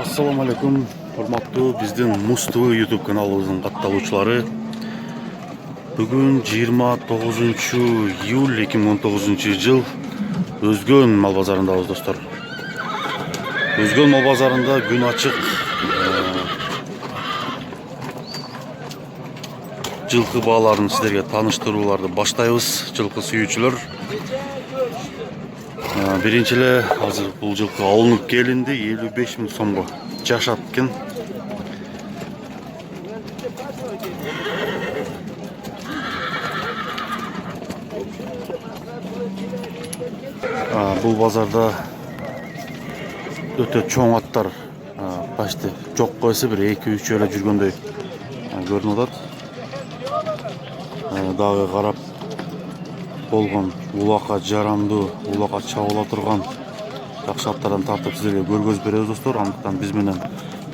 Assalamu alaikum, hormatlı bizden Mustı YouTube kanalımızın kattalıçları. Bugün 29 iyul 2019 yıl Özgön mal bazarındayız dostlar. Özgön mal bazarında gün açık. Жылқы bağlarını sizlerге tanıştırууларды başlayız. Жылқы sүйүүчүлөр. Birinçile hazır бұл жылқы алынып келинди, 55 000 сомго жашат экен. Бұл базарда өтө чоң аттар почти жок койсо бир 2-3 эле жүргөндөй көрүнүп атат. Дагы карап болгон улакка жарандуу, улакка чабыла турган жакшы аттардан тартып силерге көргөзүп беребиз достор. Андыктан биз менен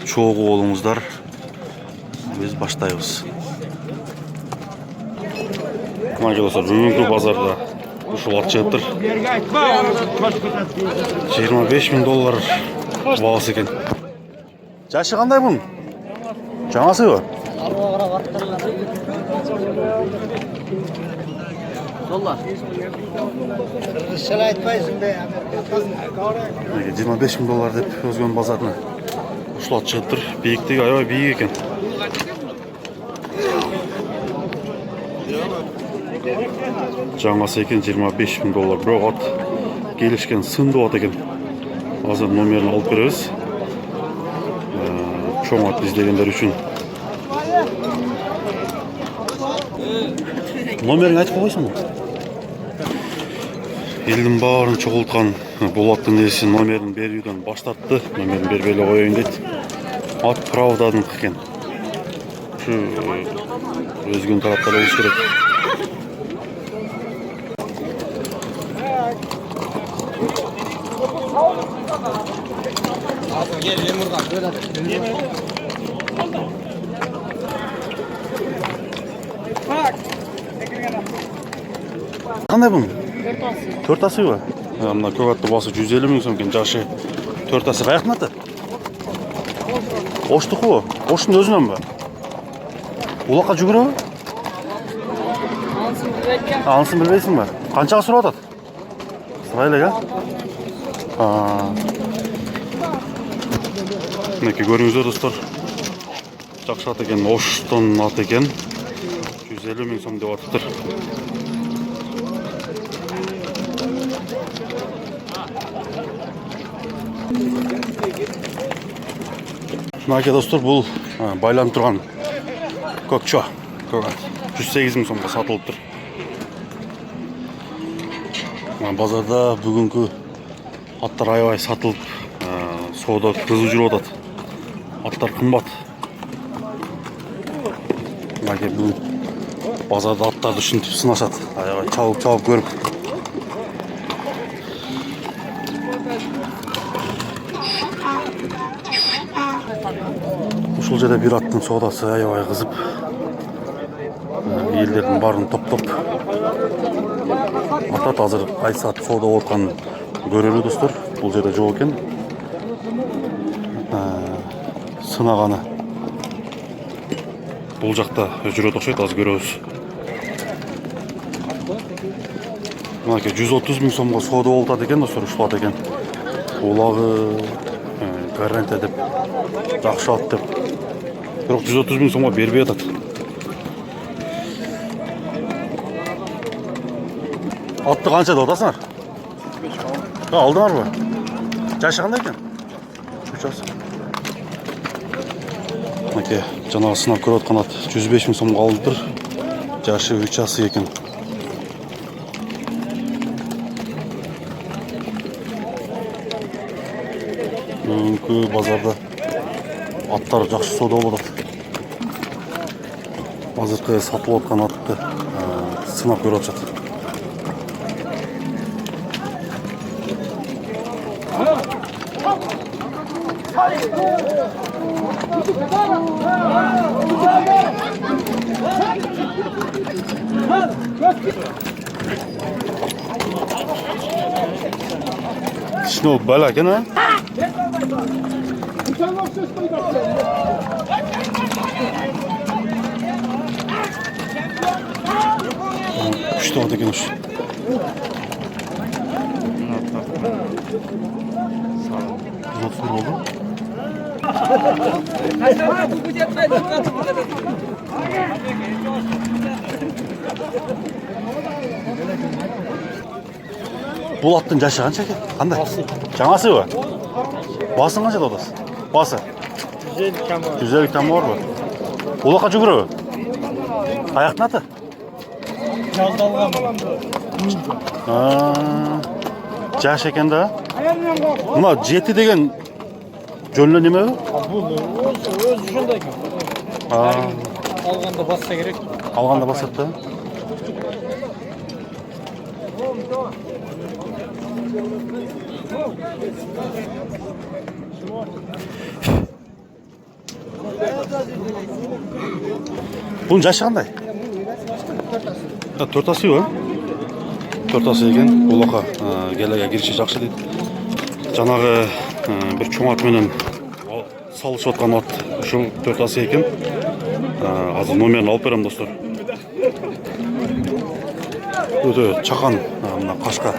чогуу болуңуздар. Биз баштайбыз. Мына достор, бүгүнкү базарда ушул ат чыгыптыр. 25 000 доллар баасы экен. Жашы кандай бунун? Жаңасыбы? Dollar. 25 000 доллар деп Өзгөн базарына ушул ат чыгыптыр. Бийиктиги аябай бийик экен. Жаңасы экен 25 000 доллар. Бирок ат келишкен сындуу ат экен. Азыр номерин алып беребиз. Чоң ат издегендер үчүн. Номерин айтып койсуңбу? Элдин баарын чогулткан бул аттын ээси номерин берүүдөн баш тартты. Номерин бербей эле коеюн дейт. Ат правдадыныкы экен. Ушу Өзгөн тарапта болуш керек. Кандай бун? Төртасыбы? Мына көк атты басы 150 000 сом экен. Жашы төртасы каяктын аты? Оштуку? Оштун өзүнөнбү? Улакка жүгүрөбү? Анысын билбейсиңби? Канчага сурап атат? Сурай элек, Мынакей көрүңүздөр достор. Жакшы ат экен, Оштун ат экен. 150 000 сом деп атыптыр. Мынакей достор, бул байланып турган көкчө. 108 000 сомго сатылыптыр. Базарда бүгүнкү аттар аябай сатылып, соода кызуу жүрүп атат. Аттар кымбат. Мынакей бул базарда аттарды ушинтип сынашат. Аябай чабып көрүп. Ушул жерде бир аттын соодасы аябай кызып, элдердин баарын топтоп атат. Азыр кайсы ат соода болуп атканын көрөлү достор. Бул жерде жок экен. Сынаганы бул жакта жүрөт окшойт, азыр көрөбүз. Мынакей 130 000 сомго соода болуп атат экен достор, ушул ат экен. Улагы гарантия деп, жакшы ат деп. Бирок 130 000 сомго бербей атат. Атты канча деп атасыңар? Алдыңарбы? Жашы кандай экен? 3 жас. Мынакей жанагы сынап көрүп аткан ат 105 000 сомго алыныптыр. Жашы 3 жасы экен. Бүгүнкү базарда аттар жакшы соода болуп атат. Азыркы сатылып аткан атты сынап көрүп атышат. Kishni bala ekan, ha? Күшті от екен ұш. Болды. Бұл аттың жашы қанша екен? Қандай? Жаңасы ба? Басың қанша додасы? Басы? 150 км бар ба? Олаққа жүгірі ба? Аяқтың аты? Жаш екен да? Мұна жеті деген жөнлі неме ба? Бұл өз жөнді екен. Алғанда басса керек. Алғанда басады да? Бұның жашы қандай? Төрт асы ба? Төрт асы екен. Олақа келеге кирişi жақсы дейді. Жаңағы бір чоң ат менен салышып отқан ат ушул төрт асы екен. Азыр номерін алып берем достар. Өте чақан мына қашқа.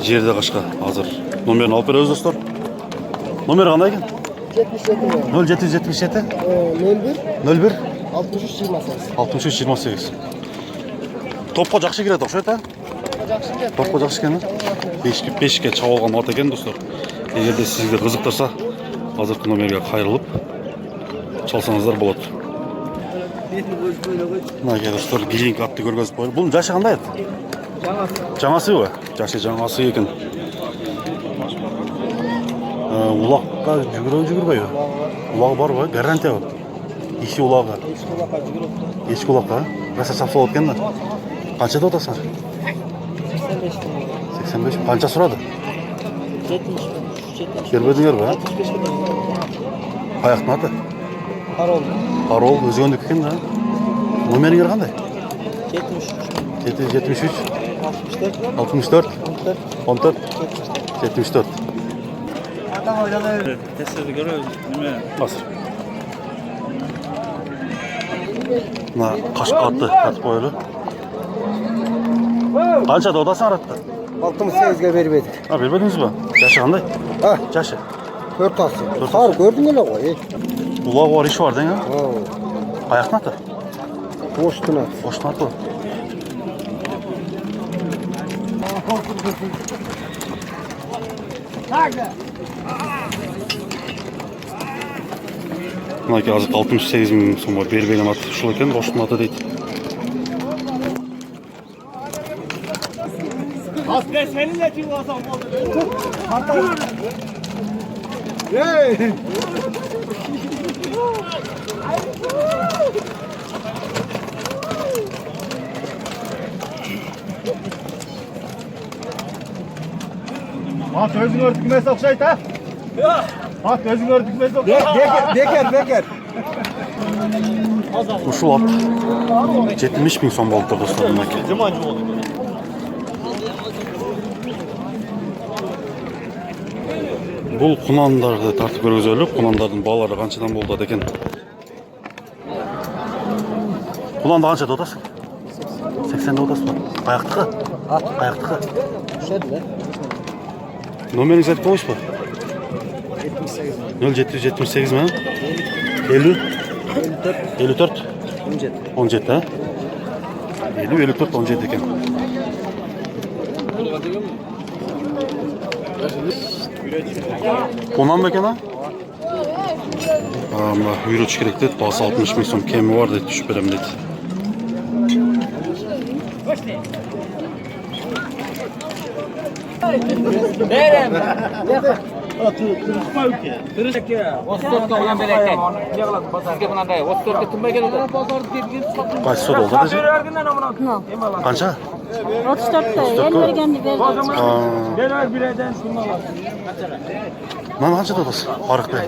Жерде қашқа. Азыр номерін алып береміз достар. Номер қандай екен? 0777 01 6328. Топқа жақсы келеді ұқсайды, а? Топқа жақсы екен, бешікке чабылған ат екен достар. Егерде сізге қызықтырса, азыркы номерге қайрылып çalsanızдар болады. Мына достар, гелинг атты көргізіп қойды. Бұның жашы қандай еді? Жаңасы ба? Жашы жаңасы екен. Улаққа жүгірбей ба? Улағы бар ба? Гарантия ба? Еші улағы. Ешкі улаққа? Раса шапса болады екен да? Қаншада отасың? 85. Қанша сұрады? 70. Кербедіңер ба? Аяқтың аты? Парол. Өзі өндік екен да? Номеріңер қандай? 73. 64. 14. 74. Тестерді көріп, неме? Басыр. Мына қашқа атты тартып қойылы. Қанша додасың аратты? 68-ге бермедік. Бермедіңіз ба? Жашы қандай? Жашы? 4 асы. Қар көрдің еле ғой. Улағы бар, еші бар дең, Аяқтың аты? Оштың аты. Оштың аты? Мына азық 68 мың сомға бербеген аты ұшыл екен, Оштың аты дейді. Ben seninle kim olsam oldu. At özün örtükmesi okşayt ha? At özün örtükmesi okşayt. Bekar. Ушул ат 70 мың сом болуптур достор, мынакей. Бұл құнандарды тартып көргізелі, құнандардың балалары қаншадан болды екен. Құнанды қанша додасың? 80 додасы бар. Аяқтықы? Аяқтықы? Номеріңіз айтып қойшы ба? 0778 ма? 50? 54? 17, а? 50-54 17 екен. Онан ба екен, а? Мына үйретші керек деді, басы 60 мың сом кемі бар деді, түшіп берем деді. Қайсы сот олды десе? Қанша? 34'te el vergenli verdim. Мына қанша додасы? Арық бе?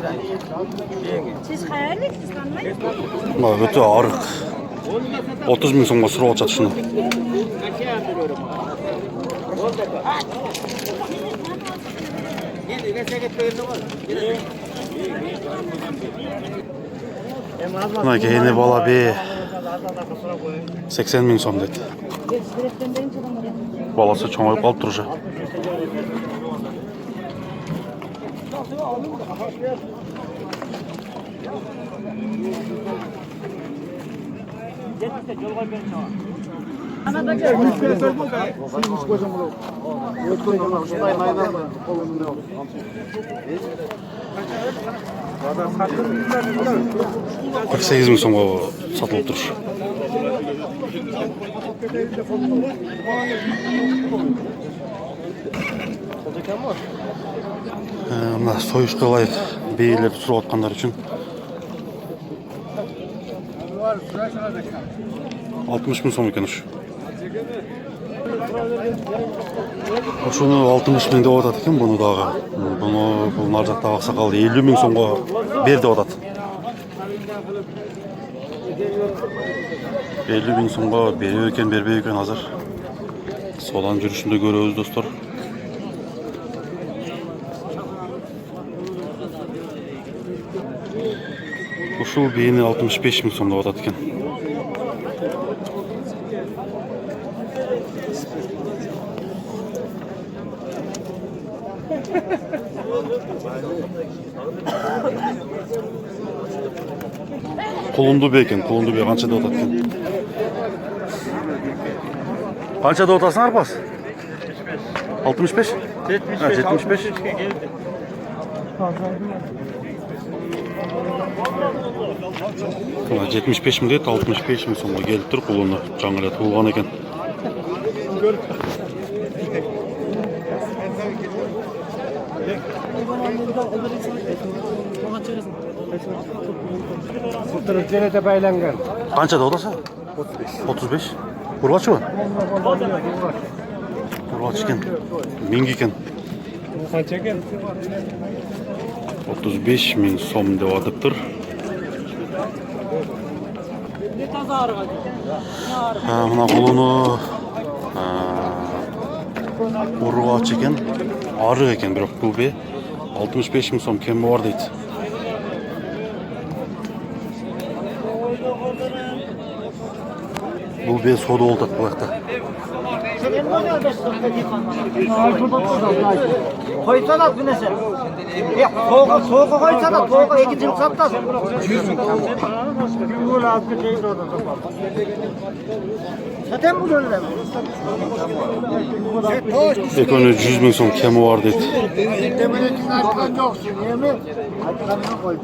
Siz hayalliksiniz anlayın. Мына өте арық. 30 мың сомға сұрап жатыр шыны. Mına keyini bala be 80 ming so'm dedi. Balası çoğayıp kalıp duruşu. Kırk 8 ming so'mga satılıp duruş. Mına soyuşqa ылайык бейлерди сурап аткандар үчүн 60 ming so'm ekan uшу. Ошону 60 ming деп атат экен буну дагы. Буну бул нар жактагы аксакал 50 ming so'mго бер деп атат. 50 ming so'mго берип экен, бербей экен азыр. Содан жүрүшүндө көрөбүз достор. Ушул бийини 65 ming so'm деп атат экен. Кулунду бе экен, кулунду бе канча деп атат экен. Канча деп атасың арпас? 65? 75. Мына 75 ming дейт, 65 ming so'mго келип тур, кулуну жаңы эле туулган экен. Жерде байланган. Канча деп атасың? 35. Ургачыбы? Ургач экен. Миң экен. Канча экен? 35 ming so'm деп атыптыр. Мына кулуну ургач экен. Арык экен, бирок бул бе 65 ming so'm кеми бар дейт. Бул бе сода болуп атат бул жакта. Koysan at bir nese. Ya soğuğa koysan at, soğuğa iki cim sattasın. 100 ming. Bu ne yaptı değil orada. Zaten bu öyle mi? Ekönü 100 ming so'm kemi var deydi. Demenetin arkadan yoksun, değil mi? Arkadan koydu.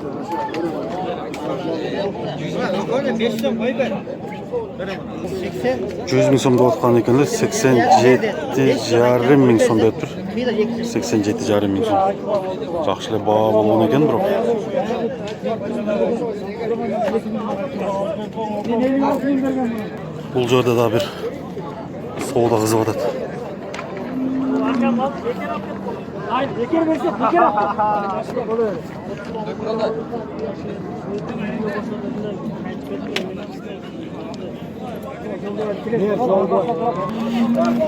500 koy ben. 100 ming so'm деп аткан экенлер, 87,5 ming so'm деп тур. 87,5 ming so'm. Жакшы эле баа болгон экен, бирок. Бул жерде да бир соода кызып атат.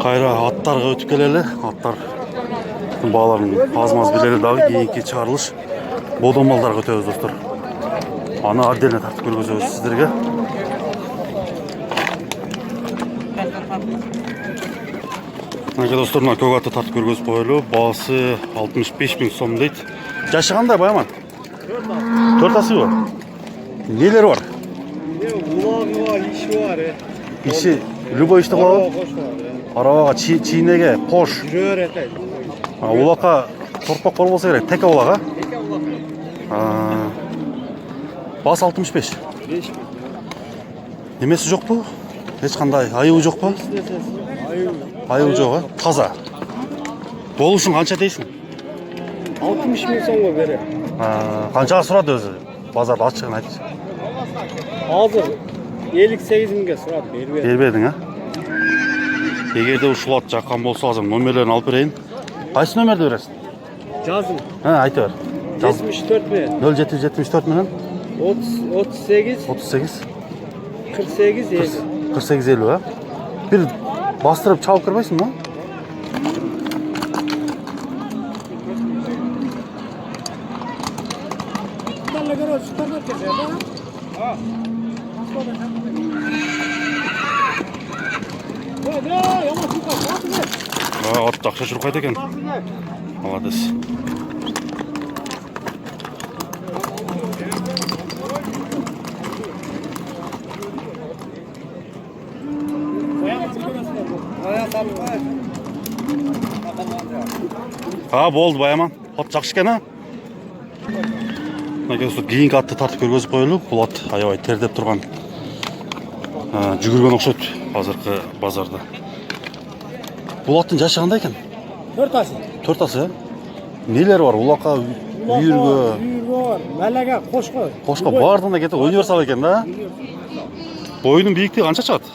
Кайра аттарга өтүп келели. Аттар бааларын аз-маз билели дагы кийинки чыгарылыш бодомалдарга өтөбүз достор. Аны отдельно тартып көргөзөбүз сиздерге. Мына достор, мына көк атты тартып көргөзүп коелу. Баасы 65 ming so'm дейт. Жашы кандай Баяман? 4 асыбы? Нелер бар? Улағы бар, иши бар. Иши любой ишти кылабы? Арабага чийнеге кош. Жүрөр эте. Улакка торпак кол болсо керек. Теке улак, Баасы 65. 5 ming. Немеси жокпу? Эч кандай айыбы жокпу? Айыбы жок, таза. Болушун канча дейсиң? 60 ming so'mго берем. Канчага сурады өзү? Базарда ачыгын айтчы. Азыр 58 mingге сурап бербей. Бербедиң, Эгерде ушул ат жаккан болсо азыр номерлерин алып берейин. Кайсы номерди бересиң? Жазым. Айта бер. 74 менен 0774 менен 38 38 48 50. 48 50, Бир бастырып чабып кирбейсиңби? Atты ақша жүріп қайда екен. Молодец. Болды баяман. Ат жақсы екен, а? Кейінгі атты тартып көргізіп қойылу. Бұл ат аябай тердеп тұрған. Жүгірген ұқсайды қазіргі базарда. Бұл аттың жасы қандай екен? 4 асы. 4 асы, нелер бар? Улақа, үйіргі, бар, мәләге, қошқа. қошқа бардығында кетті, универсал екен, да? Бойының биіктігі қанша шығады?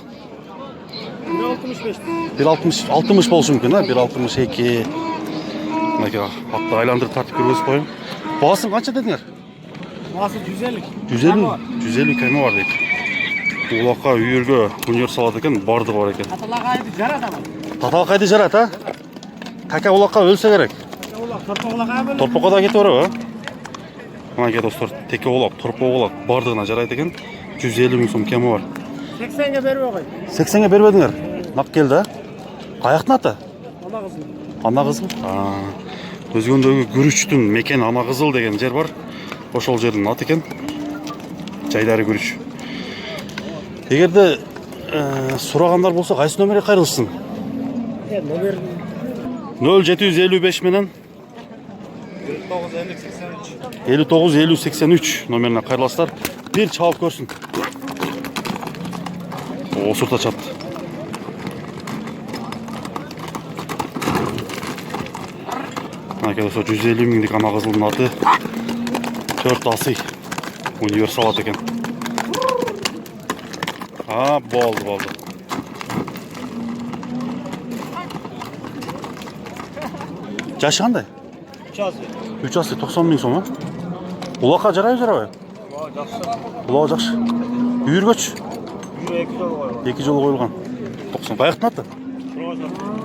1.60 болушы мүмкін, да? 1.62. Атты айландырып тартып көргізіп қойын. Бағасын қанша дедіңер? Басы 150. 150 кәме бар дейді. Улақа, үйіргі, универсал екен, барды бар екен. Таталағайды жарады ama. Таталқайды жарады, а? Тәке улаққа өлсе керек. Торпоқа да кетіп бара, а? Мына достар, теке олақ, торпоқ олақ бардығына жарайды екен. 150 мың сом кемі бар. 80-ге беріп оғай. 80-ге бербедіңер? Нақ келді, а? Қаяқтың аты? Ана қызыл. Ана қызыл? Өзгендегі Күріштің мекен Ана қызыл деген жер бар. Ошол жердің аты екен. Жайдары Күріш. Егерде сұрағандар болса, қайсы номерге қайрылсын? Номер 0755 менен 59-50-83 номеріне қайрыласыздар. Bir çabuk görsün. Osurta çattı. Arkadaşlar 150 minglik ana kızılın adı 4 ası universal at eken. Boldu. Yaşı qanday? 3 асы 90 ming so'm. Ulaqqa jaraydi abi. Ulağı жақсы. Үйіргөч? 2 жол қойылған. 90. Қаяқтың аты?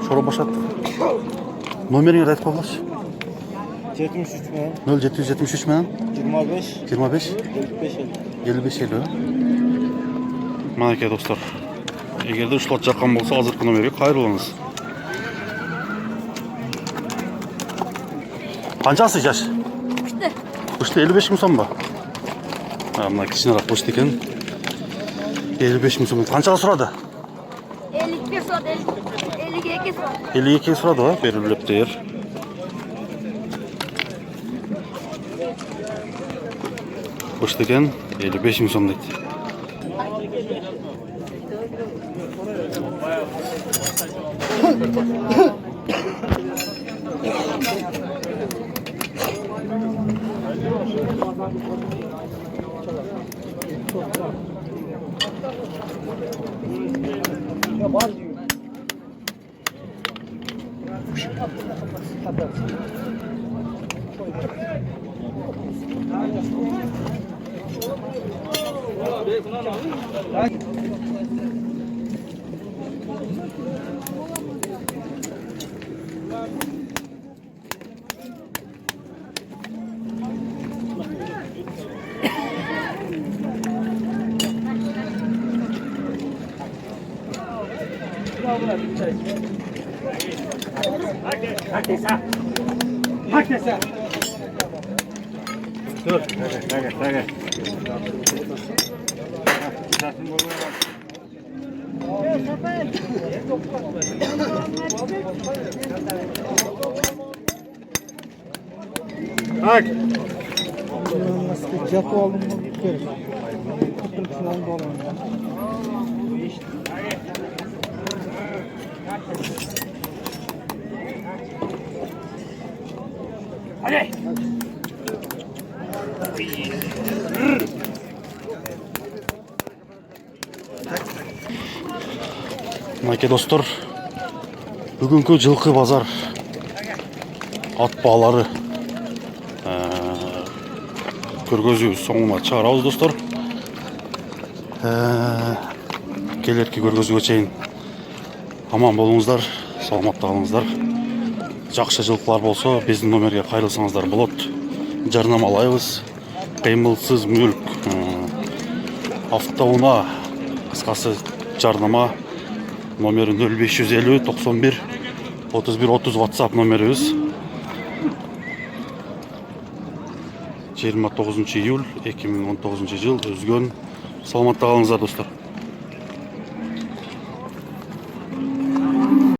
Шоробаш аты. Номеріңді айтып қойғылашы. 73 мен. 0773 менен 25 55 Мінекей достар. Егерде ұшылат жаққан болса, азырқы номерге қайрылыңыз. Қаншасы жаш? Үшті 55 мың сом ба? Мына кішінерақ қошты екен. 55 мың сом. Қаншаға сұрады? 52 сұрады, 52 сұрады. 52 сұрады ба? Беріліп дейір. Қошты екен, 55 мың сом дейді. Так. Жатып алдым керек. Мінекей достар, бүгінгі жылқы базар ат бағалары көргөзүү соңуна чыгарабыз достар. Келерки көргөзүүгө чейин аман болуңуздар, саламатта калыңыздар. Жакшы жылкылар болсо биздин номерге кайрылсаңыздар болот. Жарнамалайбыз. Кыймылсыз мүлк, автоунаа, кыскасы жарнама номері 0550 91 31 30 WhatsApp номерибиз. 29 июль 2019 жыл өзгөн. Саламатта калыңыздар достор.